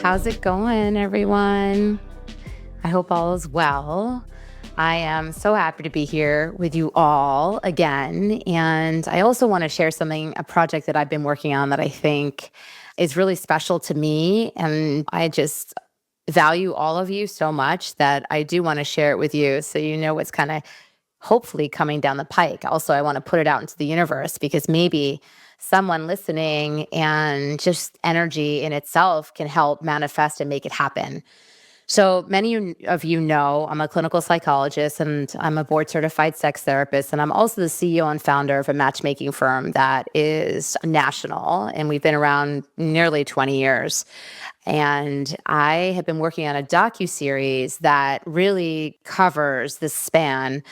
How's it going, everyone? I hope all is well. I am so happy to be here with you all again. And I also want to share a project that I've been working on that I think is really special to me. And I just value all of you so much that I do want to share it with you so you know what's kind of hopefully coming down the pike. Also, I want to put it out into the universe because maybe someone listening and just energy in itself can help manifest and make it happen. So many of you know I'm a clinical psychologist and I'm a board certified sex therapist. And I'm also the CEO and founder of a matchmaking firm that is national. And we've been around nearly 20 years. And I have been working on a docuseries that really covers the span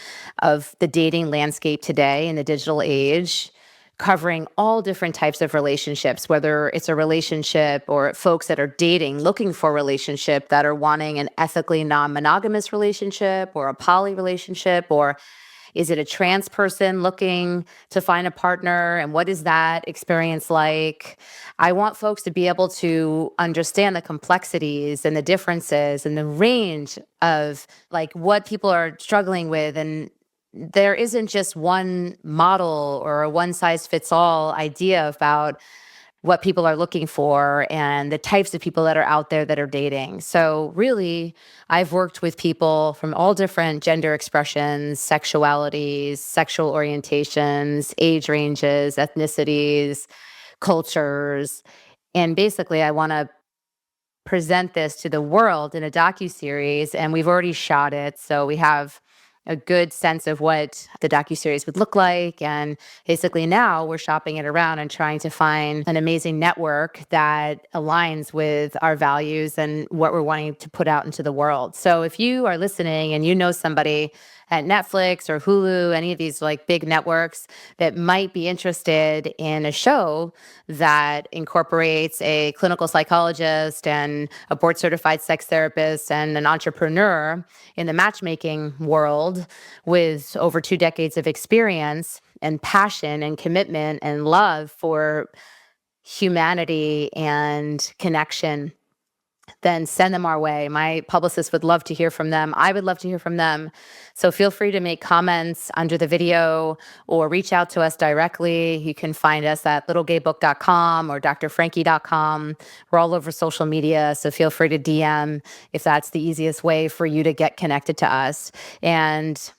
of the dating landscape today in the digital age, covering all different types of relationships, whether it's a relationship or folks that are dating, looking for a relationship that are wanting an ethically non-monogamous relationship or a poly relationship, or is it a trans person looking to find a partner? And what is that experience like? I want folks to be able to understand the complexities and the differences and the range of like what people are struggling with. And there isn't just one model or a one size fits all idea about what people are looking for and the types of people that are out there that are dating. So really, I've worked with people from all different gender expressions, sexualities, sexual orientations, age ranges, ethnicities, cultures. And basically, I want to present this to the world in a docuseries, and we've already shot it. So we have a good sense of what the docuseries would look like. And basically now we're shopping it around and trying to find an amazing network that aligns with our values and what we're wanting to put out into the world. So if you are listening and you know somebody at Netflix or Hulu, any of these like big networks that might be interested in a show that incorporates a clinical psychologist and a board certified sex therapist and an entrepreneur in the matchmaking world with over 2 decades of experience and passion and commitment and love for humanity and connection, then send them our way. My publicist would love to hear from them. I would love to hear from them. So feel free to make comments under the video or reach out to us directly. You can find us at littlegaybook.com or drfrankie.com. We're all over social media, so feel free to DM if that's the easiest way for you to get connected to us. And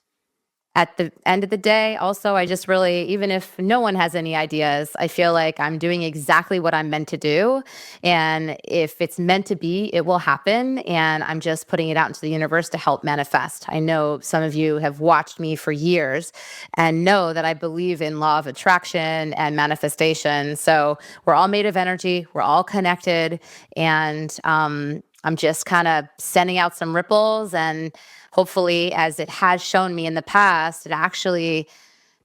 at the end of the day, also, I just really, even if no one has any ideas, I feel like I'm doing exactly what I'm meant to do. And if it's meant to be, it will happen. And I'm just putting it out into the universe to help manifest. I know some of you have watched me for years and know that I believe in law of attraction and manifestation. So we're all made of energy, we're all connected. And I'm just kind of sending out some ripples, and hopefully, as it has shown me in the past, it actually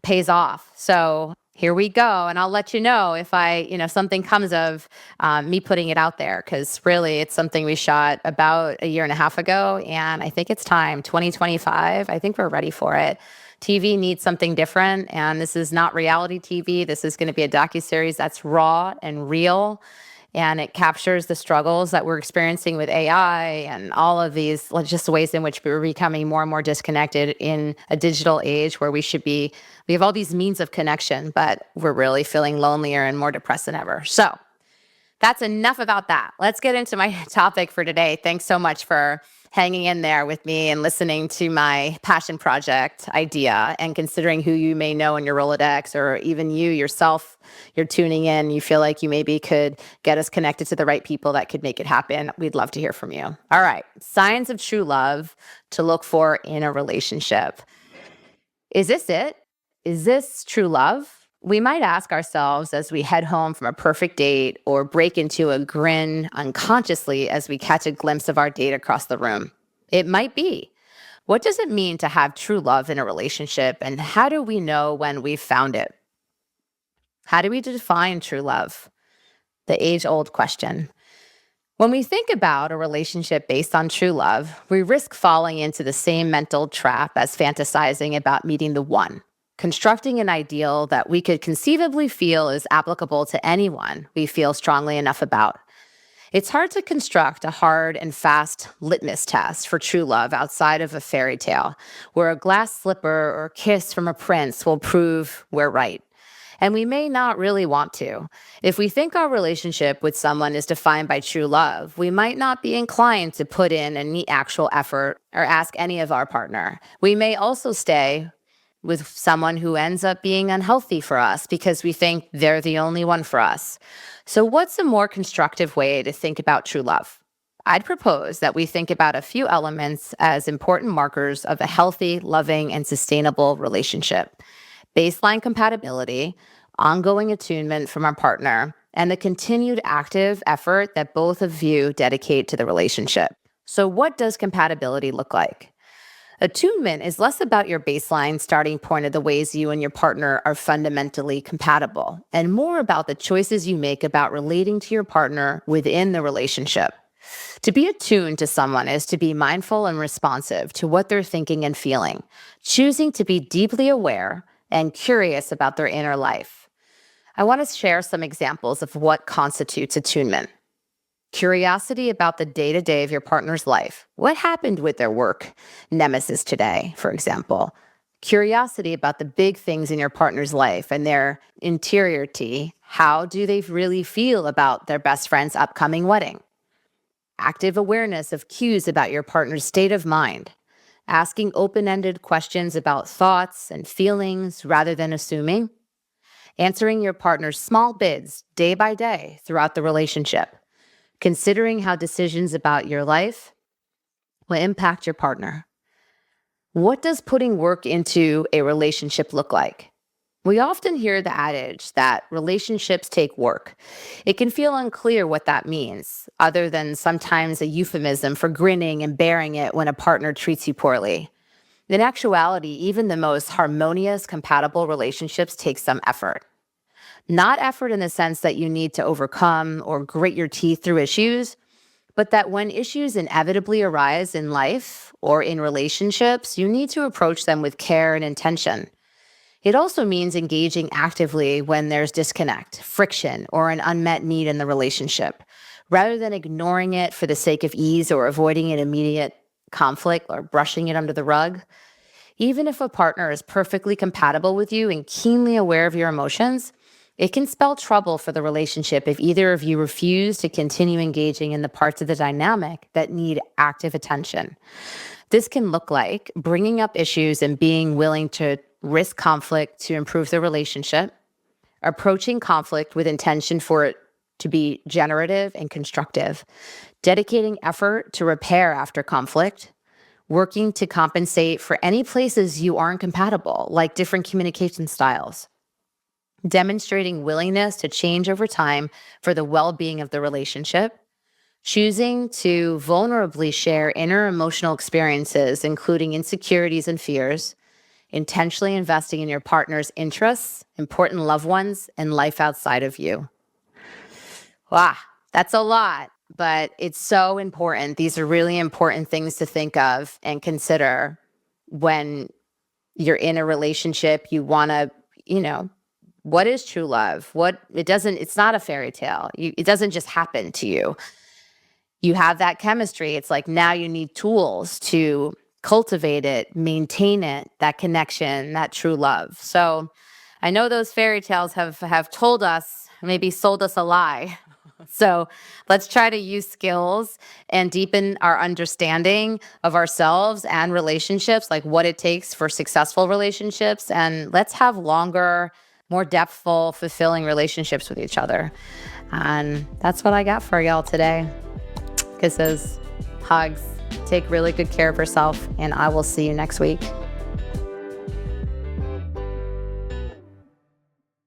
pays off. So here we go. And I'll let you know if something comes of me putting it out there, because really it's something we shot about a year and a half ago. And I think it's time, 2025. I think we're ready for it. TV needs something different. And this is not reality TV. This is going to be a docuseries that's raw and real. And it captures the struggles that we're experiencing with AI and all of these just ways in which we're becoming more and more disconnected in a digital age where we have all these means of connection, but we're really feeling lonelier and more depressed than ever. So that's enough about that. Let's get into my topic for today. Thanks so much for hanging in there with me and listening to my passion project idea and considering who you may know in your Rolodex, or even you yourself, you're tuning in, you feel like you maybe could get us connected to the right people that could make it happen. We'd love to hear from you. All right. Signs of true love to look for in a relationship. Is this it? Is this true love? We might ask ourselves as we head home from a perfect date or break into a grin unconsciously as we catch a glimpse of our date across the room. It might be. What does it mean to have true love in a relationship, and how do we know when we've found it? How do we define true love? The age-old question. When we think about a relationship based on true love, we risk falling into the same mental trap as fantasizing about meeting the one, constructing an ideal that we could conceivably feel is applicable to anyone we feel strongly enough about. It's hard to construct a hard and fast litmus test for true love outside of a fairy tale, where a glass slipper or kiss from a prince will prove we're right. And we may not really want to. If we think our relationship with someone is defined by true love, we might not be inclined to put in any actual effort or ask any of our partner. We may also stay with someone who ends up being unhealthy for us because we think they're the only one for us. So, what's a more constructive way to think about true love? I'd propose that we think about a few elements as important markers of a healthy, loving, and sustainable relationship: baseline compatibility, ongoing attunement from our partner, and the continued active effort that both of you dedicate to the relationship. So, what does compatibility look like? Attunement is less about your baseline starting point of the ways you and your partner are fundamentally compatible, and more about the choices you make about relating to your partner within the relationship. To be attuned to someone is to be mindful and responsive to what they're thinking and feeling, choosing to be deeply aware and curious about their inner life. I want to share some examples of what constitutes attunement. Curiosity about the day-to-day of your partner's life. What happened with their work nemesis today, for example? Curiosity about the big things in your partner's life and their interiority. How do they really feel about their best friend's upcoming wedding? Active awareness of cues about your partner's state of mind. Asking open-ended questions about thoughts and feelings rather than assuming. Answering your partner's small bids day by day throughout the relationship. Considering how decisions about your life will impact your partner. What does putting work into a relationship look like? We often hear the adage that relationships take work. It can feel unclear what that means, other than sometimes a euphemism for grinning and bearing it when a partner treats you poorly. In actuality, even the most harmonious, compatible relationships take some effort. Not effort in the sense that you need to overcome or grit your teeth through issues, but that when issues inevitably arise in life or in relationships, you need to approach them with care and intention. It also means engaging actively when there's disconnect, friction, or an unmet need in the relationship, rather than ignoring it for the sake of ease or avoiding an immediate conflict or brushing it under the rug. Even if a partner is perfectly compatible with you and keenly aware of your emotions, it can spell trouble for the relationship if either of you refuse to continue engaging in the parts of the dynamic that need active attention. This can look like bringing up issues and being willing to risk conflict to improve the relationship, approaching conflict with intention for it to be generative and constructive, dedicating effort to repair after conflict, working to compensate for any places you aren't compatible, like different communication styles, demonstrating willingness to change over time for the well-being of the relationship, choosing to vulnerably share inner emotional experiences, including insecurities and fears, intentionally investing in your partner's interests, important loved ones, and life outside of you. Wow, that's a lot, but it's so important. These are really important things to think of and consider when you're in a relationship. You want to, what is true love? It's not a fairy tale. It doesn't just happen to you. You have that chemistry. It's like now you need tools to cultivate it, maintain it, that connection, that true love. So I know those fairy tales have told us, maybe sold us a lie. So let's try to use skills and deepen our understanding of ourselves and relationships, like what it takes for successful relationships. And let's have longer, more depthful, fulfilling relationships with each other. And that's what I got for y'all today. Kisses, hugs, take really good care of yourself, and I will see you next week.